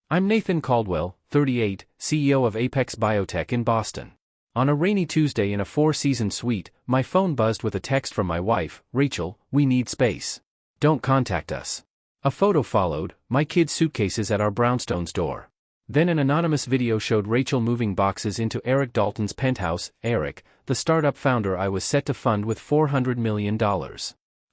I'm Nathan Caldwell, 38, CEO of Apex Biotech in Boston. On a rainy Tuesday in a four-season suite, my phone buzzed with a text from my wife, Rachel, "We need space. Don't contact us." A photo followed, my kids' suitcases at our brownstone's door. Then an anonymous video showed Rachel moving boxes into Eric Dalton's penthouse. Eric, the startup founder I was set to fund with $400 million.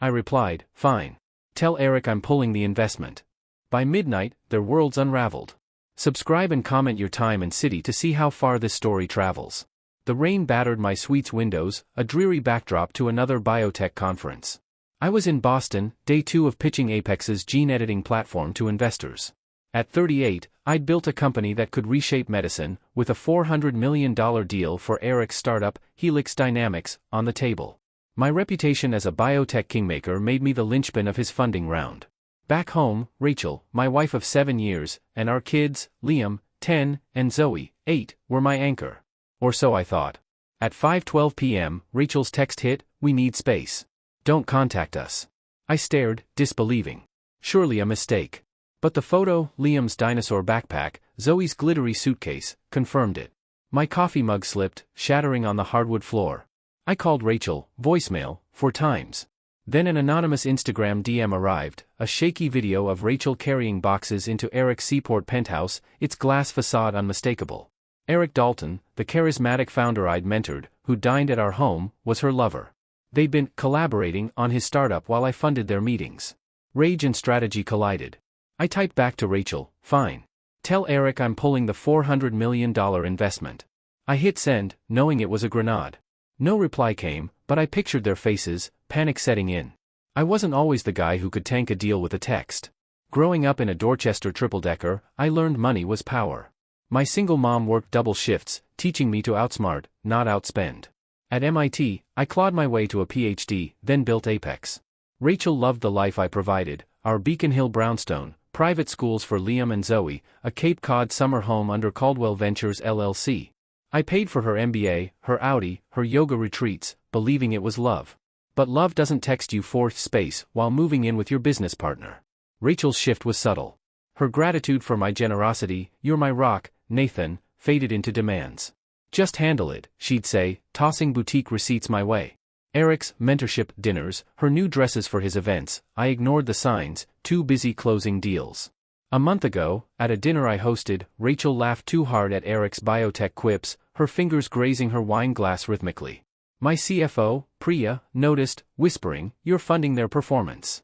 I replied, "Fine. Tell Eric I'm pulling the investment." By midnight, their worlds unraveled. Subscribe and comment your time and city to see how far this story travels. The rain battered my suite's windows, a dreary backdrop to another biotech conference. I was in Boston, day 2 of pitching Apex's gene editing platform to investors. At 38, I'd built a company that could reshape medicine, with a $400 million deal for Eric's startup, Helix Dynamics, on the table. My reputation as a biotech kingmaker made me the linchpin of his funding round. Back home, Rachel, my wife of 7 years, and our kids, Liam, 10, and Zoe, 8, were my anchor. Or so I thought. At 5:12 p.m., Rachel's text hit, "We need space. Don't contact us." I stared, disbelieving. Surely a mistake. But the photo, Liam's dinosaur backpack, Zoe's glittery suitcase, confirmed it. My coffee mug slipped, shattering on the hardwood floor. I called Rachel, voicemail, 4 times. Then an anonymous Instagram DM arrived, a shaky video of Rachel carrying boxes into Eric's seaport penthouse, its glass facade unmistakable. Eric Dalton, the charismatic founder I'd mentored, who dined at our home, was her lover. They'd been collaborating on his startup while I funded their meetings. Rage and strategy collided. I typed back to Rachel, "Fine. Tell Eric I'm pulling the $400 million investment." I hit send, knowing it was a grenade. No reply came, but I pictured their faces, panic setting in. I wasn't always the guy who could tank a deal with a text. Growing up in a Dorchester triple-decker, I learned money was power. My single mom worked double shifts, teaching me to outsmart, not outspend. At MIT, I clawed my way to a PhD, then built Apex. Rachel loved the life I provided, our Beacon Hill brownstone, private schools for Liam and Zoe, a Cape Cod summer home under Caldwell Ventures LLC. I paid for her MBA, her Audi, her yoga retreats, believing it was love. But love doesn't text you fourth space while moving in with your business partner. Rachel's shift was subtle. Her gratitude for my generosity, "You're my rock, Nathan," faded into demands. "Just handle it," she'd say, tossing boutique receipts my way. Eric's mentorship dinners, her new dresses for his events, I ignored the signs, too busy closing deals. A month ago, at a dinner I hosted, Rachel laughed too hard at Eric's biotech quips, her fingers grazing her wine glass rhythmically. My CFO, Priya, noticed, whispering, "You're funding their performance."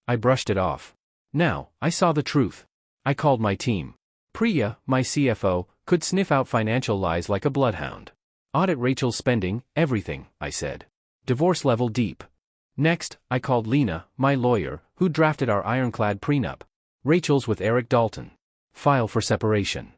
I brushed it off. Now, I saw the truth. I called my team. Priya, my CFO, could sniff out financial lies like a bloodhound. "Audit Rachel's spending, everything," I said. "Divorce level deep." Next, I called Lena, my lawyer, who drafted our ironclad prenup. "Rachel's with Eric Dalton. File for separation."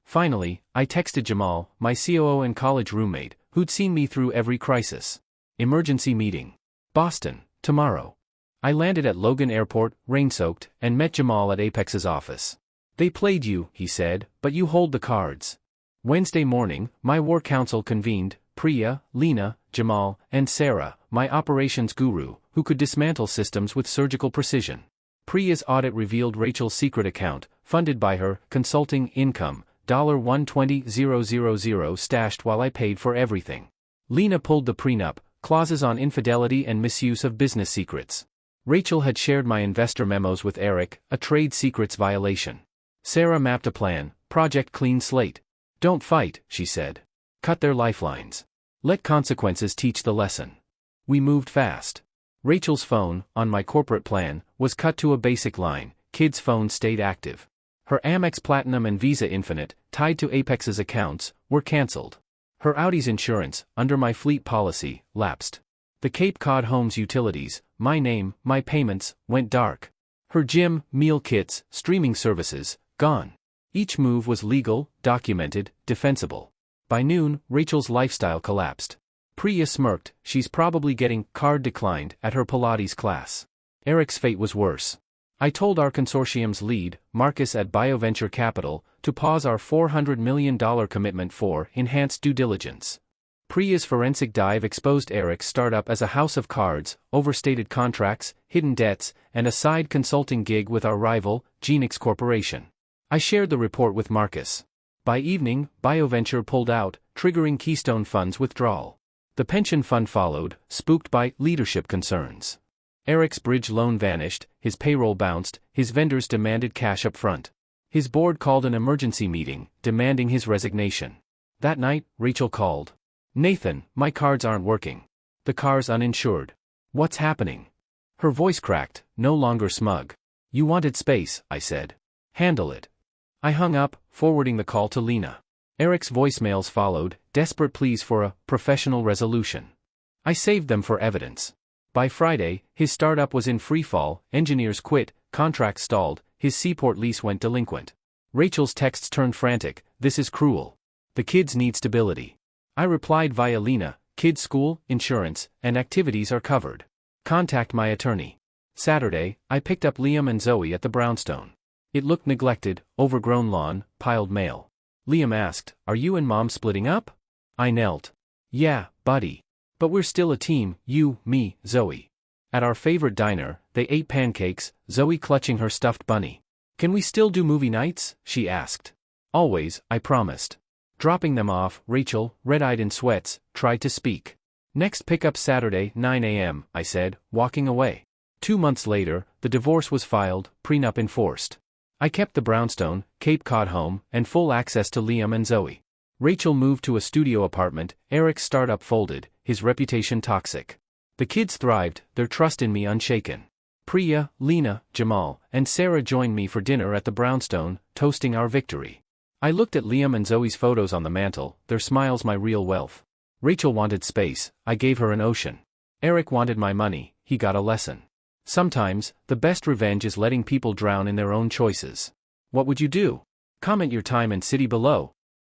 Finally, I texted Jamal, my COO and college roommate, who'd seen me through every crisis. "Emergency meeting. Boston, tomorrow." I landed at Logan Airport, rain-soaked, and met Jamal at Apex's office. "They played you," he said, "but you hold the cards." Wednesday morning, my war council convened, Priya, Lena, Jamal, and Sarah, my operations guru, who could dismantle systems with surgical precision. Priya's audit revealed Rachel's secret account, funded by her, consulting income, $120,000 stashed while I paid for everything. Lena pulled the prenup, clauses on infidelity and misuse of business secrets. Rachel had shared my investor memos with Eric, a trade secrets violation. Sarah mapped a plan, Project Clean Slate. "Don't fight," she said. "Cut their lifelines. Let consequences teach the lesson." We moved fast. Rachel's phone, on my corporate plan, was cut to a basic line, kids' phones stayed active. Her Amex Platinum and Visa Infinite, tied to Apex's accounts, were cancelled. Her Audi's insurance, under my fleet policy, lapsed. The Cape Cod Homes utilities, my name, my payments, went dark. Her gym, meal kits, streaming services, gone. Each move was legal, documented, defensible. By noon, Rachel's lifestyle collapsed. Priya smirked, "She's probably getting card declined at her Pilates class." Eric's fate was worse. I told our consortium's lead, Marcus at BioVenture Capital, to pause our $400 million commitment for enhanced due diligence. Priya's forensic dive exposed Eric's startup as a house of cards, overstated contracts, hidden debts, and a side consulting gig with our rival, Genix Corporation. I shared the report with Marcus. By evening, BioVenture pulled out, triggering Keystone Fund's withdrawal. The pension fund followed, spooked by leadership concerns. Eric's bridge loan vanished, his payroll bounced, his vendors demanded cash up front. His board called an emergency meeting, demanding his resignation. That night, Rachel called. "Nathan, my cards aren't working. The car's uninsured. What's happening?" Her voice cracked, no longer smug. "You wanted space," I said. "Handle it." I hung up, forwarding the call to Lena. Eric's voicemails followed, desperate pleas for a professional resolution. I saved them for evidence. By Friday, his startup was in freefall, engineers quit, contracts stalled, his seaport lease went delinquent. Rachel's texts turned frantic, "This is cruel. The kids need stability." I replied via Lena, "Kids' school, insurance, and activities are covered. Contact my attorney." Saturday, I picked up Liam and Zoe at the brownstone. It looked neglected, overgrown lawn, piled mail. Liam asked, "Are you and Mom splitting up?" I knelt. "Yeah, buddy. But we're still a team, you, me, Zoe." At our favorite diner, they ate pancakes, Zoe clutching her stuffed bunny. "Can we still do movie nights?" she asked. "Always," I promised. Dropping them off, Rachel, red-eyed in sweats, tried to speak. "Next pickup Saturday, 9 a.m., I said, walking away. 2 months later, the divorce was filed, prenup enforced. I kept the brownstone, Cape Cod home, and full access to Liam and Zoe. Rachel moved to a studio apartment, Eric's startup folded, his reputation toxic. The kids thrived, their trust in me unshaken. Priya, Lena, Jamal, and Sarah joined me for dinner at the brownstone, toasting our victory. I looked at Liam and Zoe's photos on the mantle, their smiles my real wealth. Rachel wanted space, I gave her an ocean. Eric wanted my money, he got a lesson. Sometimes, the best revenge is letting people drown in their own choices. What would you do? Comment your time and city below.